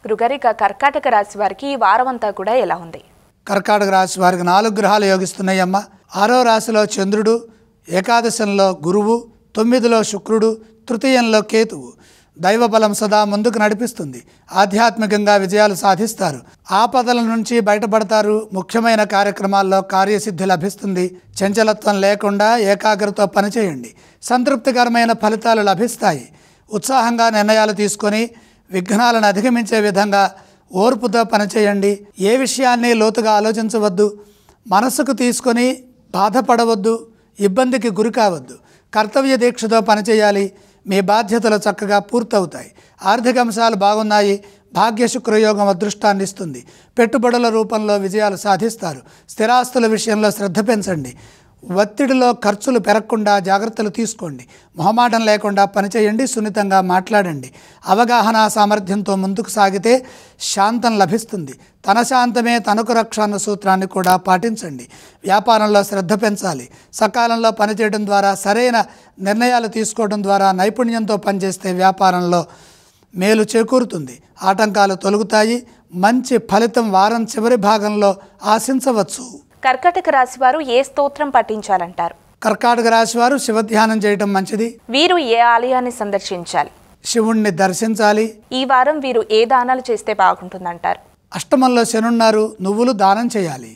గురుగారిక కర్కాటక రాశి వారికి ఈ వారమంతా కూడా ఎలా ఉంది? కర్కాటక రాశి వారికి 4 గ్రహాలు యోగిస్తున్నాయమ్మ. 6వ రాశిలో చంద్రుడు, ఏకాదశంలో గురువు, 9లో శుక్రుడు, తృతీయంలో కేతువు. దైవబలం సదా ముందుకు నడిపిస్తుంది. ఆధ్యాత్మికంగా విజయాలు సాధిస్తారు. ఆపదల నుంచి బయటపడతారు. ముఖ్యమైన కార్యక్రమాల్లో కార్యసిద్ధి లభిస్తుంది. చంచలత్వం లేకుండా ఏకాగ్రతతో పనిచేయండి. సంతృప్తికరమైన ఫలితాలు లభిస్తాయి. ఉత్సాహంగా నిర్ణయాలు తీసుకొని విఘ్నాలను అధిగమించే విధంగా ఓర్పుతో పనిచేయండి. ఏ విషయాన్ని లోతుగా ఆలోచించవద్దు. మనసుకు తీసుకొని బాధపడవద్దు. ఇబ్బందికి గురి కావద్దు. కర్తవ్య దీక్షతో పనిచేయాలి. మీ బాధ్యతలు చక్కగా పూర్తవుతాయి. ఆర్థిక అంశాలు బాగున్నాయి. భాగ్య శుక్రయోగం అదృష్టాన్ని ఇస్తుంది. పెట్టుబడుల రూపంలో విజయాలు సాధిస్తారు. స్థిరాస్తుల విషయంలో శ్రద్ధ పెంచండి. ఒత్తిడిలో ఖర్చులు పెరగకుండా జాగ్రత్తలు తీసుకోండి. మొహమాటం లేకుండా పనిచేయండి. సున్నితంగా మాట్లాడండి. అవగాహన సామర్థ్యంతో ముందుకు సాగితే శాంతం లభిస్తుంది. తన శాంతమే తనకు రక్ష అన్న సూత్రాన్ని కూడా పాటించండి. వ్యాపారంలో శ్రద్ధ పెంచాలి. సకాలంలో పనిచేయడం ద్వారా, సరైన నిర్ణయాలు తీసుకోవడం ద్వారా నైపుణ్యంతో పనిచేస్తే వ్యాపారంలో మేలు చేకూరుతుంది. ఆటంకాలు తొలగుతాయి. మంచి ఫలితం వారం చివరి భాగంలో ఆశించవచ్చు. కర్కాటక రాశి వారు ఏ స్తోత్రం పఠించాలంటారు? కర్కాటక రాశి వారు శివధ్యానం చేయటం మంచిది. వీరు ఏ ఆలయాన్ని సందర్శించాలి? శివుణ్ణి దర్శించాలి. ఈ వారం వీరు ఏ దానాలు చేస్తే బాగుంటుందంటారు? అష్టమంలో శనున్నారు. నువ్వులు దానం చేయాలి.